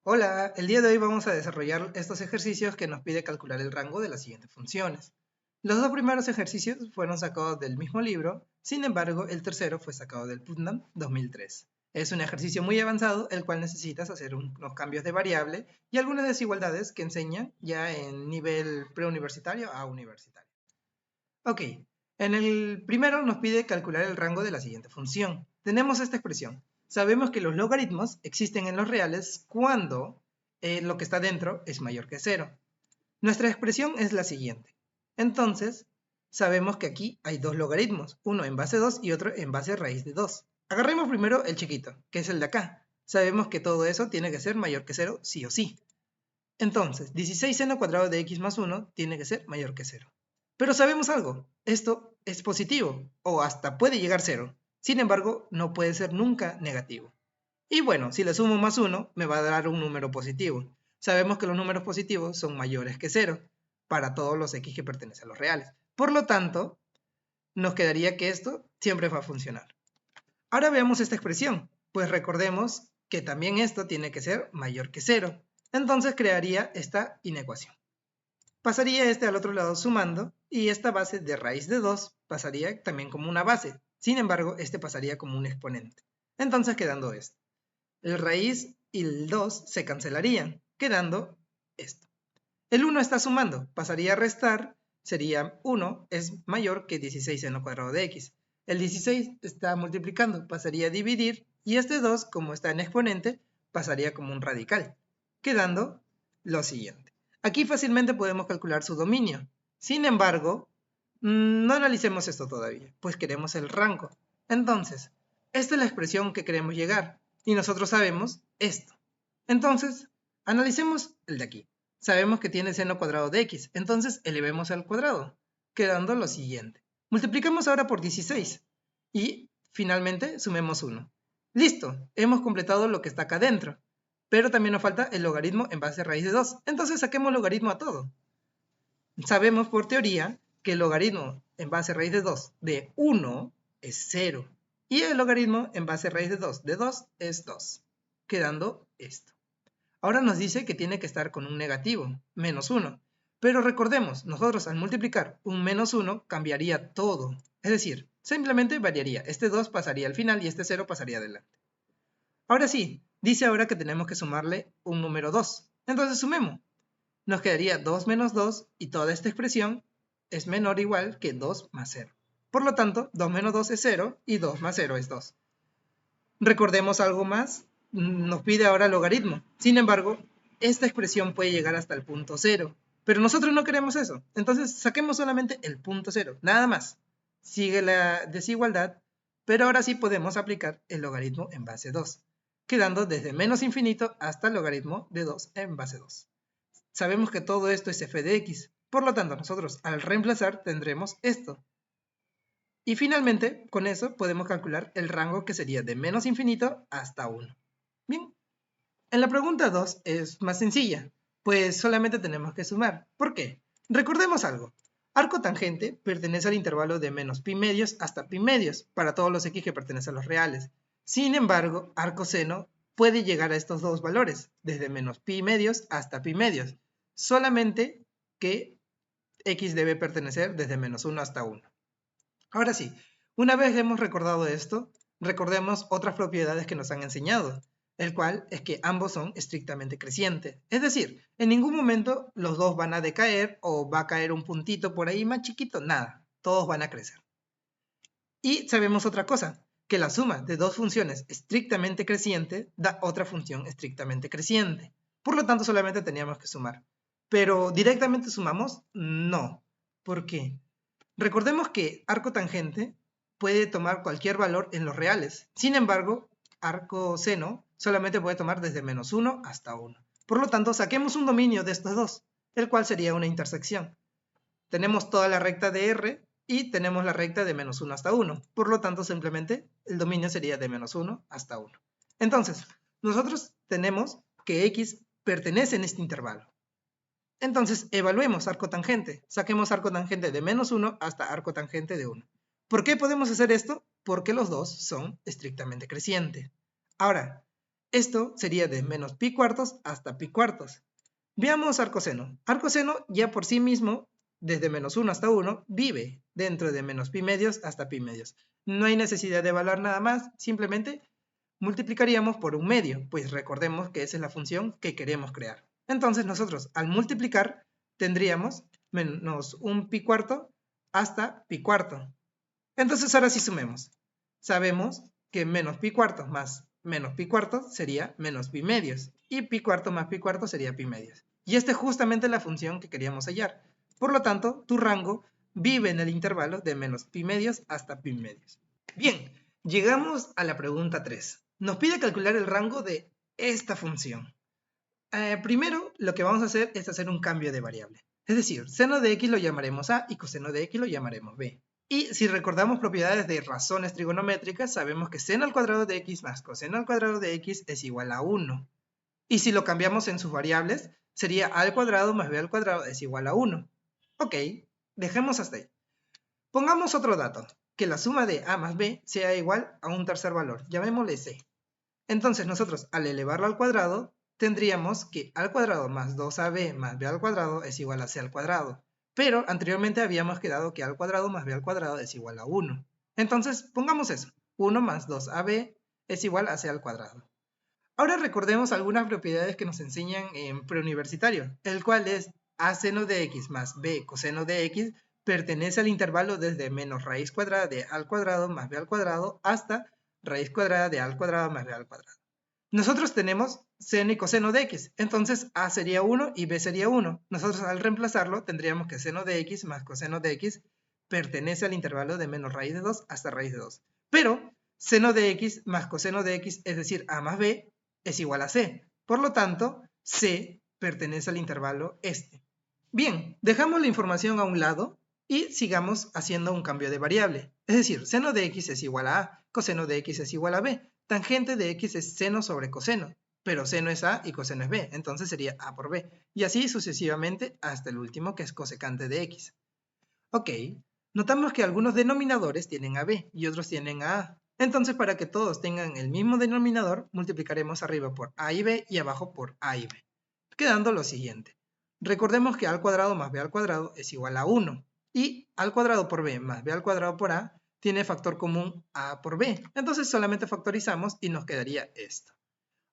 Hola, el día de hoy vamos a desarrollar estos ejercicios que nos pide calcular el rango de las siguientes funciones. Los dos primeros ejercicios fueron sacados del mismo libro, sin embargo, el tercero fue sacado del Putnam 2003. Es un ejercicio muy avanzado, el cual necesitas hacer unos cambios de variable y algunas desigualdades que enseñan ya en nivel preuniversitario a universitario. Ok, en el primero nos pide calcular el rango de la siguiente función. Tenemos esta expresión. Sabemos que los logaritmos existen en los reales cuando lo que está dentro es mayor que cero. Nuestra expresión es la siguiente. Entonces, sabemos que aquí hay dos logaritmos, uno en base 2 y otro en base raíz de 2. Agarremos primero el chiquito, que es el de acá. Sabemos que todo eso tiene que ser mayor que 0 sí o sí. Entonces, 16 seno cuadrado de x más 1 tiene que ser mayor que 0. Pero sabemos algo, esto es positivo, o hasta puede llegar a 0. Sin embargo, no puede ser nunca negativo. Y bueno, si le sumo más 1, me va a dar un número positivo. Sabemos que los números positivos son mayores que 0 para todos los x que pertenecen a los reales. Por lo tanto, nos quedaría que esto siempre va a funcionar. Ahora veamos esta expresión, pues recordemos que también esto tiene que ser mayor que 0. Entonces crearía esta inecuación. Pasaría este al otro lado sumando y esta base de raíz de 2 pasaría también como una base. Sin embargo, este pasaría como un exponente. Entonces quedando esto. El raíz y el 2 se cancelarían, quedando esto. El 1 está sumando, pasaría a restar, sería 1 es mayor que 16 seno cuadrado de x. El 16 está multiplicando, pasaría a dividir, y este 2, como está en exponente, pasaría como un radical, quedando lo siguiente. Aquí fácilmente podemos calcular su dominio. Sin embargo, no analicemos esto todavía, pues queremos el rango. Entonces, esta es la expresión que queremos llegar, y nosotros sabemos esto. Entonces, analicemos el de aquí. Sabemos que tiene seno cuadrado de x, entonces elevemos al cuadrado, quedando lo siguiente. Multiplicamos ahora por 16 y finalmente sumemos 1. Listo, hemos completado lo que está acá adentro, pero también nos falta el logaritmo en base a raíz de 2, entonces saquemos logaritmo a todo. Sabemos por teoría que el logaritmo en base a raíz de 2 de 1 es 0 y el logaritmo en base a raíz de 2 es 2, quedando esto. Ahora nos dice que tiene que estar con un negativo, menos 1. Pero recordemos, nosotros al multiplicar un menos 1 cambiaría todo. Es decir, simplemente variaría. Este 2 pasaría al final y este 0 pasaría adelante. Ahora sí, dice ahora que tenemos que sumarle un número 2. Entonces sumemos. Nos quedaría 2 menos 2 y toda esta expresión es menor o igual que 2 más 0. Por lo tanto, 2 menos 2 es 0 y 2 más 0 es 2. Recordemos algo más, nos pide ahora logaritmo. Sin embargo, esta expresión puede llegar hasta el punto 0, pero nosotros no queremos eso. Entonces saquemos solamente el punto 0, nada más. Sigue la desigualdad, pero ahora sí podemos aplicar el logaritmo en base 2, quedando desde menos infinito hasta el logaritmo de 2 en base 2. Sabemos que todo esto es f de x, por lo tanto nosotros al reemplazar tendremos esto. Y finalmente, con eso podemos calcular el rango que sería de menos infinito hasta 1. Bien, en la pregunta 2 es más sencilla, pues solamente tenemos que sumar. ¿Por qué? Recordemos algo. Arco tangente pertenece al intervalo de menos pi medios hasta pi medios para todos los x que pertenecen a los reales. Sin embargo, arco seno puede llegar a estos dos valores, desde menos pi medios hasta pi medios. Solamente que x debe pertenecer desde menos 1 hasta 1. Ahora sí, una vez hemos recordado esto, recordemos otras propiedades que nos han enseñado, el cual es que ambos son estrictamente crecientes. Es decir, en ningún momento los dos van a decaer o va a caer un puntito por ahí más chiquito, nada, todos van a crecer. Y sabemos otra cosa, que la suma de dos funciones estrictamente crecientes da otra función estrictamente creciente. Por lo tanto, solamente teníamos que sumar. Pero directamente sumamos, no. ¿Por qué? Recordemos que arco tangente puede tomar cualquier valor en los reales. Sin embargo, arco seno solamente puede tomar desde menos 1 hasta 1. Por lo tanto, saquemos un dominio de estos dos, el cual sería una intersección. Tenemos toda la recta de R y tenemos la recta de menos 1 hasta 1. Por lo tanto, simplemente el dominio sería de menos 1 hasta 1. Entonces, nosotros tenemos que X pertenece en este intervalo. Entonces, evaluemos arco tangente. Saquemos arco tangente de menos 1 hasta arco tangente de 1. ¿Por qué podemos hacer esto? Porque los dos son estrictamente crecientes. Ahora, Esto sería de menos pi cuartos hasta pi cuartos. Veamos arcoseno. Arcoseno ya por sí mismo, desde menos 1 hasta 1, vive dentro de menos pi medios hasta pi medios. No hay necesidad de evaluar nada más, simplemente multiplicaríamos por un medio, pues recordemos que esa es la función que queremos crear. Entonces nosotros al multiplicar tendríamos menos un pi cuarto hasta pi cuarto. Entonces ahora sí sumemos. Sabemos que menos pi cuarto más menos pi cuarto sería menos pi medios. Y pi cuarto más pi cuarto sería pi medios. Y esta es justamente la función que queríamos hallar. Por lo tanto, tu rango vive en el intervalo de menos pi medios hasta pi medios. Bien, llegamos a la pregunta 3. Nos pide calcular el rango de esta función. Primero, lo que vamos a hacer es hacer un cambio de variable. Es decir, seno de x lo llamaremos a y coseno de x lo llamaremos b. Y si recordamos propiedades de razones trigonométricas, sabemos que seno al cuadrado de x más coseno al cuadrado de x es igual a 1. Y si lo cambiamos en sus variables, sería a al cuadrado más b al cuadrado es igual a 1. Ok, dejemos hasta ahí. Pongamos otro dato, que la suma de a más b sea igual a un tercer valor, llamémosle c. Entonces nosotros al elevarlo al cuadrado, tendríamos que al cuadrado más 2ab más b al cuadrado es igual a c al cuadrado. Pero anteriormente habíamos quedado que a al cuadrado más b al cuadrado es igual a 1. Entonces pongamos eso, 1 más 2ab es igual a c al cuadrado. Ahora recordemos algunas propiedades que nos enseñan en preuniversitario, el cual es a seno de x más b coseno de x pertenece al intervalo desde menos raíz cuadrada de a al cuadrado más b al cuadrado hasta raíz cuadrada de a al cuadrado más b al cuadrado. Nosotros tenemos seno y coseno de x, entonces a sería 1 y b sería 1. Nosotros al reemplazarlo tendríamos que seno de x más coseno de x pertenece al intervalo de menos raíz de 2 hasta raíz de 2. Pero seno de x más coseno de x, es decir, a más b, es igual a c. Por lo tanto, c pertenece al intervalo este. Bien, dejamos la información a un lado y sigamos haciendo un cambio de variable. Es decir, seno de x es igual a a, coseno de x es igual a b. Tangente de x es seno sobre coseno, pero seno es a y coseno es b, entonces sería a por b. Y así sucesivamente hasta el último, que es cosecante de x. Ok, notamos que algunos denominadores tienen a b y otros tienen a a. Entonces, para que todos tengan el mismo denominador, multiplicaremos arriba por a y b y abajo por a y b, quedando lo siguiente. Recordemos que a al cuadrado más b al cuadrado es igual a 1, y a al cuadrado por b más b al cuadrado por a tiene factor común a por b. Entonces solamente factorizamos y nos quedaría esto.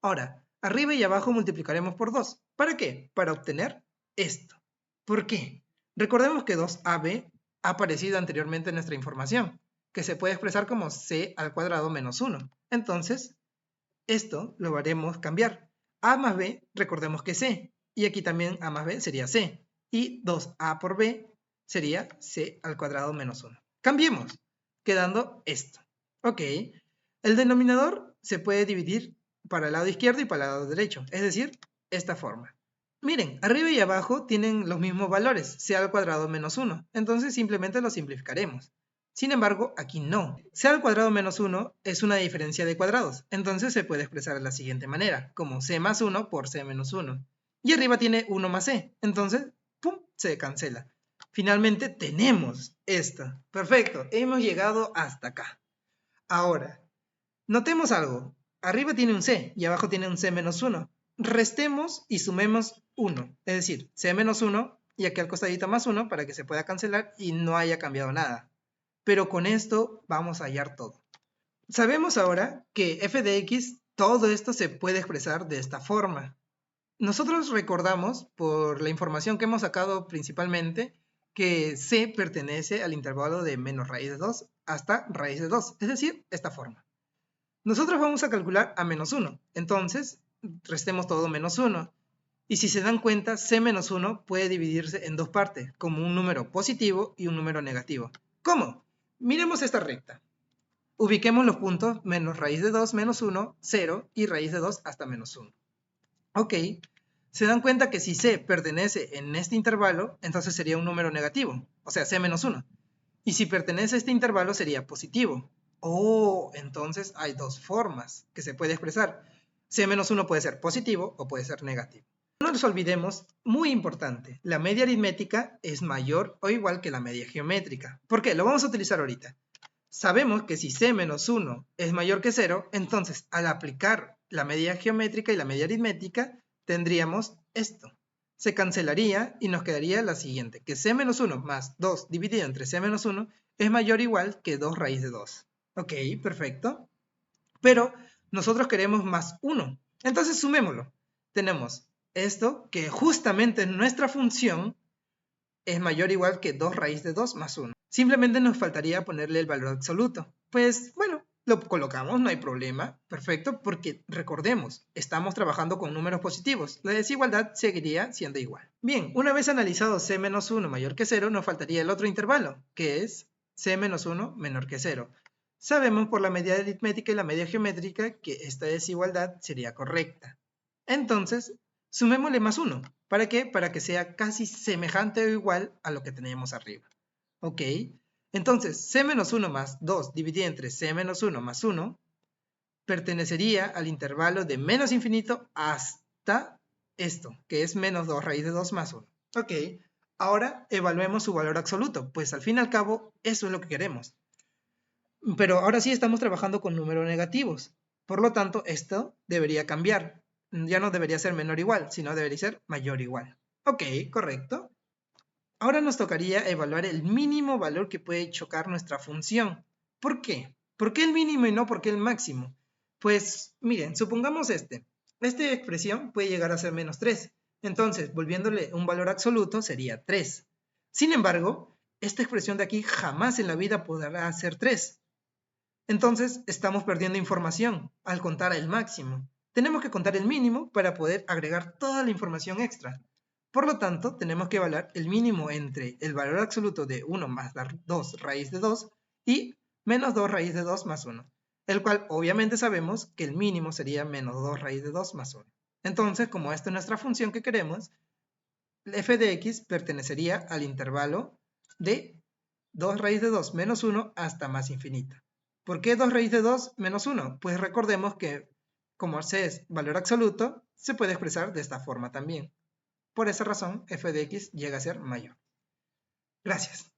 Ahora, arriba y abajo multiplicaremos por 2. ¿Para qué? Para obtener esto. ¿Por qué? Recordemos que 2ab ha aparecido anteriormente en nuestra información, que se puede expresar como c al cuadrado menos 1. Entonces, esto lo haremos cambiar. A más b, recordemos que es c, y aquí también a más b sería c, y 2a por b sería c al cuadrado menos 1. Cambiemos, quedando esto. Ok, el denominador se puede dividir para el lado izquierdo y para el lado derecho, es decir, esta forma. Miren, arriba y abajo tienen los mismos valores, c al cuadrado menos 1, entonces simplemente lo simplificaremos. Sin embargo, aquí no. C al cuadrado menos 1 es una diferencia de cuadrados, entonces se puede expresar de la siguiente manera, como c más 1 por c menos 1. Y arriba tiene 1 más c, entonces, ¡pum!, se cancela. Finalmente tenemos esto. Perfecto, hemos llegado hasta acá. Ahora, notemos algo. Arriba tiene un c y abajo tiene un c menos 1. Restemos y sumemos 1, es decir, c menos 1 y aquí al costadito más 1 para que se pueda cancelar y no haya cambiado nada. Pero con esto vamos a hallar todo. Sabemos ahora que f de x, todo esto se puede expresar de esta forma. Nosotros recordamos, por la información que hemos sacado principalmente, que c pertenece al intervalo de menos raíz de 2 hasta raíz de 2, es decir, esta forma. Nosotros vamos a calcular a menos 1, entonces restemos todo menos 1. Y si se dan cuenta, c menos 1 puede dividirse en dos partes, como un número positivo y un número negativo. ¿Cómo? Miremos esta recta. Ubiquemos los puntos menos raíz de 2 menos 1, 0 y raíz de 2 hasta menos 1. Ok, se dan cuenta que si c pertenece en este intervalo, entonces sería un número negativo, o sea, c menos 1. Y si pertenece a este intervalo sería positivo. Oh, entonces hay dos formas que se puede expresar. C menos 1 puede ser positivo o puede ser negativo. No nos olvidemos, muy importante, la media aritmética es mayor o igual que la media geométrica. ¿Por qué? Lo vamos a utilizar ahorita. Sabemos que si c menos 1 es mayor que 0, entonces al aplicar la media geométrica y la media aritmética, tendríamos esto. Se cancelaría y nos quedaría la siguiente, que c-1 más 2 dividido entre c-1 es mayor o igual que 2 raíz de 2. Ok, perfecto. Pero nosotros queremos más 1. Entonces sumémoslo. Tenemos esto, que justamente en nuestra función es mayor o igual que 2 raíz de 2 más 1. Simplemente nos faltaría ponerle el valor absoluto. Pues bueno, lo colocamos, no hay problema. Perfecto, porque recordemos, estamos trabajando con números positivos. La desigualdad seguiría siendo igual. Bien, una vez analizado c-1 mayor que 0, nos faltaría el otro intervalo, que es c-1 menor que 0. Sabemos por la media aritmética y la media geométrica que esta desigualdad sería correcta. Entonces, sumémosle más 1. ¿Para qué? Para que sea casi semejante o igual a lo que teníamos arriba. ¿Ok? Entonces, c-1 más 2 dividido entre c-1 más 1 pertenecería al intervalo de menos infinito hasta esto, que es menos 2 raíz de 2 más 1. Ok, ahora evaluemos su valor absoluto, pues al fin y al cabo eso es lo que queremos. Pero ahora sí estamos trabajando con números negativos. Por lo tanto, esto debería cambiar. Ya no debería ser menor o igual, sino debería ser mayor o igual. Ok, correcto. Ahora nos tocaría evaluar el mínimo valor que puede chocar nuestra función. ¿Por qué? ¿Por qué el mínimo y no por qué el máximo? Pues miren, supongamos esta expresión puede llegar a ser menos 3. Entonces, volviéndole un valor absoluto, sería 3. Sin embargo, esta expresión de aquí jamás en la vida podrá ser 3. Entonces, estamos perdiendo información al contar el máximo. Tenemos que contar el mínimo para poder agregar toda la información extra. Por lo tanto, tenemos que evaluar el mínimo entre el valor absoluto de 1 más 2 raíz de 2 y menos 2 raíz de 2 más 1, el cual obviamente sabemos que el mínimo sería menos 2 raíz de 2 más 1. Entonces, como esta es nuestra función que queremos, f de x pertenecería al intervalo de 2 raíz de 2 menos 1 hasta más infinito. ¿Por qué 2 raíz de 2 menos 1? Pues recordemos que como c es valor absoluto, se puede expresar de esta forma también. Por esa razón, f de x llega a ser mayor. Gracias.